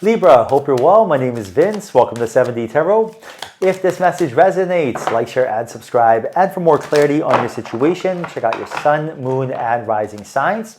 Libra, hope you're well. My name is Vince. Welcome to 7D Tarot. If this message resonates, like, share, and subscribe. And for more clarity on your situation, check out your sun, moon, and rising signs.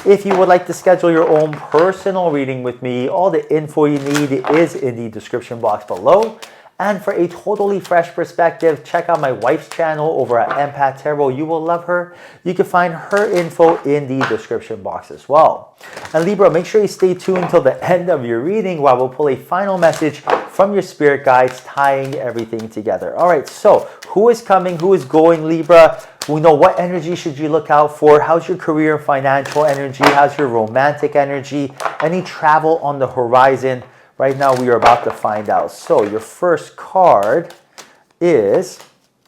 If you would like to schedule your own personal reading with me, all the info you need is in the description box below. And for a totally fresh perspective, check out my wife's channel over at Empath Tarot. You will love her. You can find her info in the description box as well. And Libra, make sure you stay tuned till the end of your reading while we'll pull a final message from your spirit guides, tying everything together. All right, so who is coming? Who is going, Libra? We know what energy should you look out for. How's your career and financial energy? How's your romantic energy? Any travel on the horizon? Right now, we are about to find out. So your first card is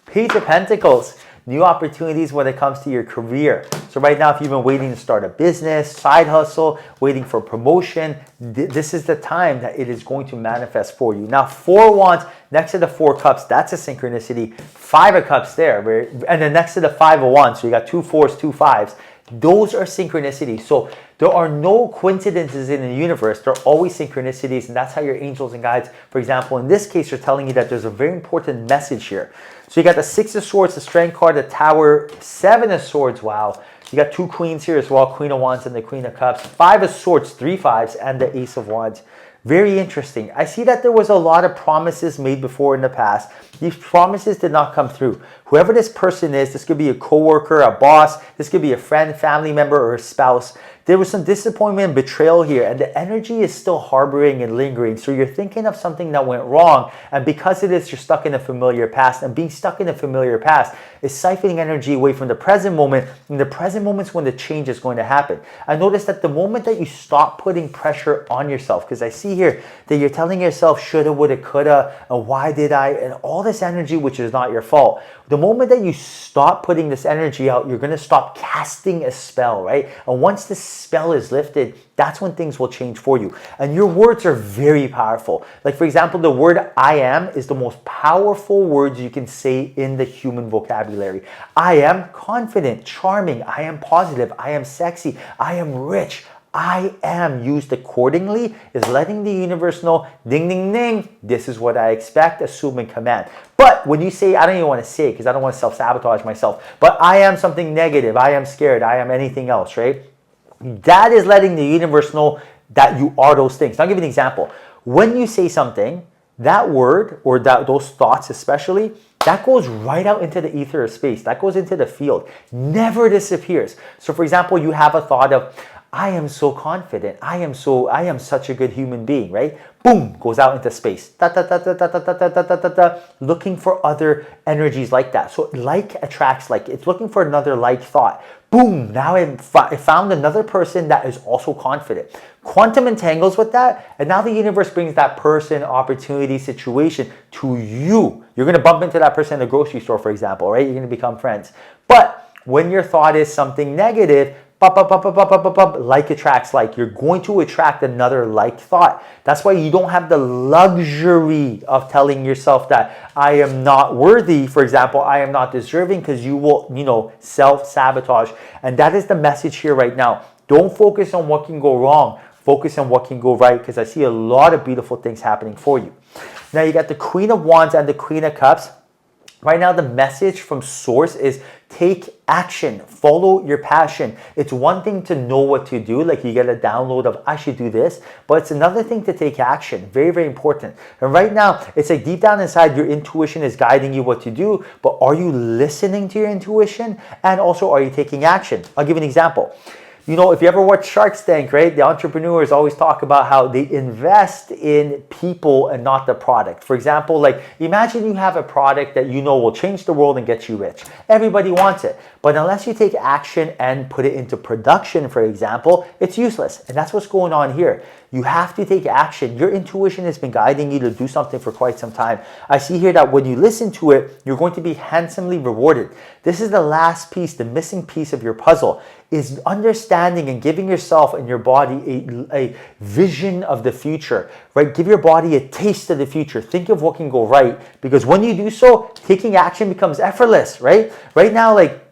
Page of Pentacles. New opportunities when it comes to your career. So right now, if you've been waiting to start a business, side hustle, waiting for promotion, this is the time that it is going to manifest for you. Now, 4 Wands next to the 4 Cups, that's a synchronicity. 5 of Cups there, and then next to the 5 of Wands, so you got 2 4s, 2 5s. Those are synchronicities. So there are no coincidences in the universe. There are always synchronicities, and that's how your angels and guides, for example, in this case, are telling you that there's a very important message here. So you got the 6 of Swords, the Strength card, the Tower, 7 of Swords, wow. You got 2 Queens here as well, Queen of Wands and the Queen of Cups, 5 of Swords, 3 5s, and the Ace of Wands. Very interesting. I see that there was a lot of promises made before in the past. These promises did not come through. Whoever this person is, this could be a coworker, a boss, this could be a friend, family member, or a spouse. There was some disappointment and betrayal here, and the energy is still harboring and lingering. So you're thinking of something that went wrong, and because of this, you're stuck in a familiar past. And being stuck in a familiar past is siphoning energy away from the present moment, and the present moment is when the change is going to happen. I noticed that the moment that you stop putting pressure on yourself, because I see here that you're telling yourself shoulda, woulda, coulda, and why did I, and all this energy, which is not your fault. The moment that you stop putting this energy out, you're going to stop casting a spell, right? And once the spell is lifted, that's when things will change for you. And your words are very powerful. Like, for example, the word I am is the most powerful words you can say in the human vocabulary. I am confident, charming, I am positive, I am sexy, I am rich. I am used accordingly is letting the universe know, ding, ding, ding, this is what I expect, assume, and command. But when you say, I don't even want to say it because I don't want to self-sabotage myself, but I am something negative, I am scared, I am anything else, right? That is letting the universe know that you are those things. Now, I'll give you an example. When you say something, that word or those thoughts especially, that goes right out into the ether of space. That goes into the field, never disappears. So, for example, you have a thought of, I am so confident. I am such a good human being, right? Boom, goes out into space. Da, da, da, da, da, da, da, da, da, da, da, looking for other energies like that. So like attracts like. It's looking for another like thought. Boom, now I found another person that is also confident. Quantum entangles with that, and now the universe brings that person, opportunity, situation to you. You're going to bump into that person in the grocery store, for example, right? You're going to become friends. But when your thought is something negative, like attracts like. You're going to attract another like thought. That's why you don't have the luxury of telling yourself that I am not worthy, for example, I am not deserving, because you will, self-sabotage. And that is the message here right now. Don't focus on what can go wrong. Focus on what can go right, because I see a lot of beautiful things happening for you. Now you got the Queen of Wands and the Queen of Cups. Right now, the message from Source is take action, follow your passion. It's one thing to know what to do, like you get a download of I should do this, but it's another thing to take action. Very, very important. And right now, it's like deep down inside, your intuition is guiding you what to do, but are you listening to your intuition? And also, are you taking action? I'll give you an example. If you ever watch Shark Tank, right, the entrepreneurs always talk about how they invest in people and not the product. For example, like imagine you have a product that will change the world and get you rich. Everybody wants it. But unless you take action and put it into production, for example, it's useless. And that's what's going on here. You have to take action. Your intuition has been guiding you to do something for quite some time. I see here that when you listen to it, you're going to be handsomely rewarded. This is the last piece, the missing piece of your puzzle, is understanding and giving yourself and your body a vision of the future, right? Give your body a taste of the future. Think of what can go right, because when you do so, taking action becomes effortless, right? Right now, like,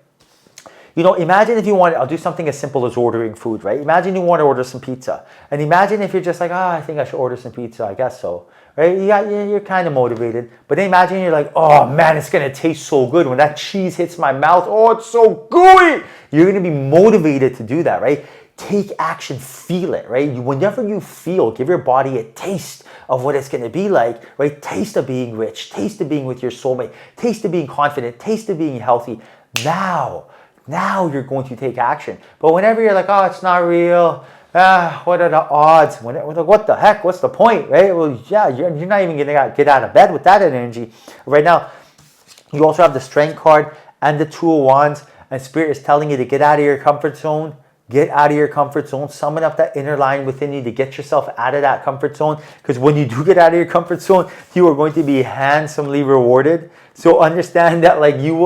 Imagine if you want, I'll do something as simple as ordering food, right? Imagine you want to order some pizza. And imagine if you're just like, I think I should order some pizza, I guess so, right? You're kind of motivated. But then imagine you're like, oh man, it's going to taste so good. When that cheese hits my mouth, oh, it's so gooey. You're going to be motivated to do that, right? Take action, feel it, right? Whenever you feel, give your body a taste of what it's going to be like, right? Taste of being rich, taste of being with your soulmate, taste of being confident, taste of being healthy. Now you're going to take action. But whenever you're like, oh, it's not real, what are the odds? What the heck? What's the point, right? Well, yeah, you're not even going to get out of bed with that energy. Right now, you also have the Strength card and the Two of Wands, and Spirit is telling you to get out of your comfort zone. Get out of your comfort zone. Summon up that inner lion within you to get yourself out of that comfort zone. Because when you do get out of your comfort zone, you are going to be handsomely rewarded. So understand that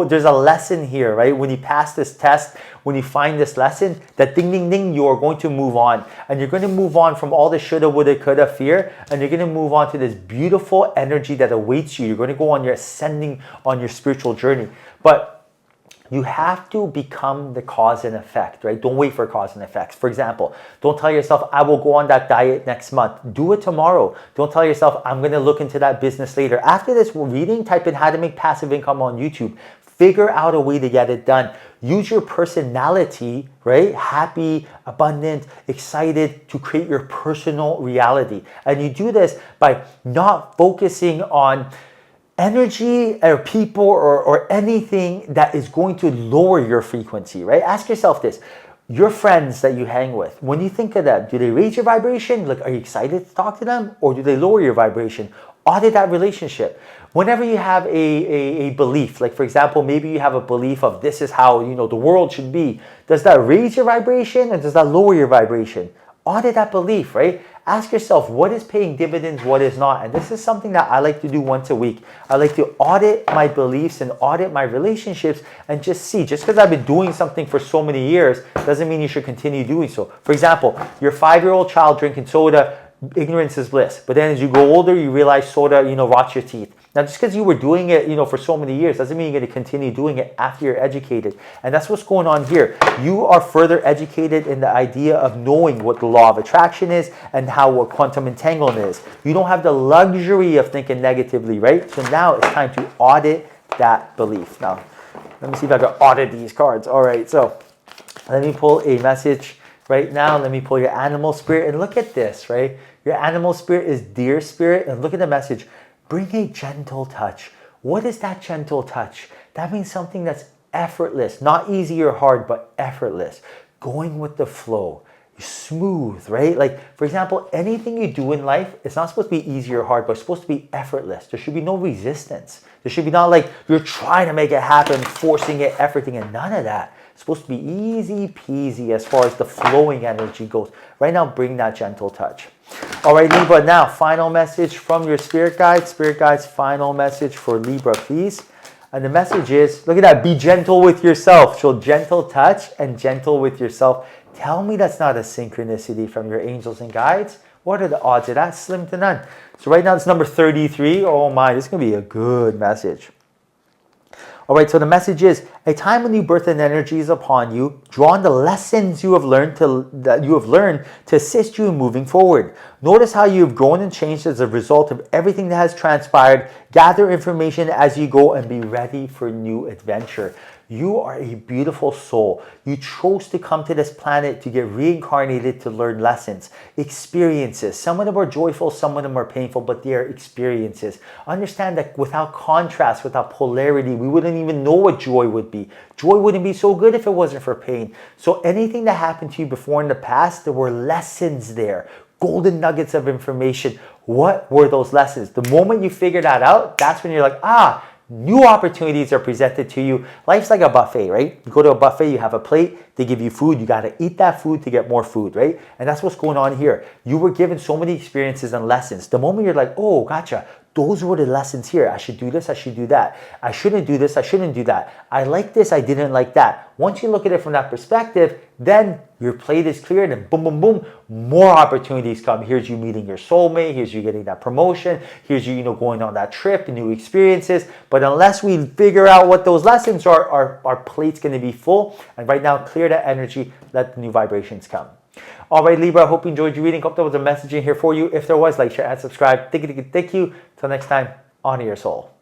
there's a lesson here, right? When you pass this test, when you find this lesson, that ding, ding, ding, you are going to move on. And you're going to move on from all the shoulda, woulda, coulda fear. And you're going to move on to this beautiful energy that awaits you. You're going to go on your ascending, on your spiritual journey. But you have to become the cause and effect, right? Don't wait for cause and effects. For example, don't tell yourself, I will go on that diet next month. Do it tomorrow. Don't tell yourself, I'm going to look into that business later. After this reading, type in how to make passive income on YouTube. Figure out a way to get it done. Use your personality, right? Happy, abundant, excited to create your personal reality. And you do this by not focusing on energy or people or anything that is going to lower your frequency, right? Ask yourself this. Your friends that you hang with, when you think of them, do they raise your vibration? Are you excited to talk to them? Or do they lower your vibration? Audit that relationship. Whenever you have a belief, like for example, maybe you have a belief of this is how the world should be. Does that raise your vibration or does that lower your vibration? Audit that belief, right? Ask yourself, what is paying dividends, what is not? And this is something that I like to do once a week. I like to audit my beliefs and audit my relationships and just see. Just because I've been doing something for so many years doesn't mean you should continue doing so. For example, your 5-year-old child drinking soda, ignorance is bliss. But then as you grow older, you realize soda, rots your teeth. Now, just because you were doing it, for so many years doesn't mean you're going to continue doing it after you're educated. And that's what's going on here. You are further educated in the idea of knowing what the law of attraction is and what quantum entanglement is. You don't have the luxury of thinking negatively, right? So now it's time to audit that belief. Now, let me see if I can audit these cards. All right, so let me pull a message right now. Let me pull your animal spirit and look at this, right? Your animal spirit is deer spirit, and look at the message. Bring a gentle touch. What is that gentle touch? That means something that's effortless, not easy or hard, but effortless. Going with the flow, smooth, right? Like, for example, anything you do in life, it's not supposed to be easy or hard, but it's supposed to be effortless. There should be no resistance. There should be not like you're trying to make it happen, forcing it, efforting it, none of that. It's supposed to be easy peasy as far as the flowing energy goes. Right now, bring that gentle touch. All right, Libra, now final message from your spirit guides. Spirit guides, final message for Libra, please. And the message is, look at that, be gentle with yourself. Show gentle touch and gentle with yourself. Tell me that's not a synchronicity from your angels and guides. What are the odds of that? Slim to none. So right now it's number 33. Oh my, this is going to be a good message. All right, so the message is, a time when new birth and energy is upon you. Draw on the lessons you have learned to assist you in moving forward. Notice how you have grown and changed as a result of everything that has transpired. Gather information as you go and be ready for new adventure. You are a beautiful soul. You chose to come to this planet to get reincarnated to learn lessons, experiences. Some of them are joyful, some of them are painful, but they are experiences. Understand that without contrast, without polarity, we wouldn't even know what joy would be. Joy wouldn't be so good if it wasn't for pain. So anything that happened to you before in the past, there were lessons there. Golden nuggets of information. What were those lessons? The moment you figure that out, that's when you're like, new opportunities are presented to you. Life's like a buffet, right? You go to a buffet, you have a plate, they give you food, you got to eat that food to get more food, right? And that's what's going on here. You were given so many experiences and lessons. The moment you're like, oh, gotcha, those were the lessons here. I should do this, I should do that. I shouldn't do this, I shouldn't do that. I like this, I didn't like that. Once you look at it from that perspective, then your plate is cleared and boom, boom, boom, more opportunities come. Here's you meeting your soulmate, here's you getting that promotion, here's you, going on that trip, new experiences. But unless we figure out what those lessons are, our plate's going to be full. And right now, clear that energy, let the new vibrations come. All right, Libra, I hope you enjoyed your reading. Hope there was a message in here for you. If there was, like, share, and subscribe. Thank you. Till next time, honor your soul.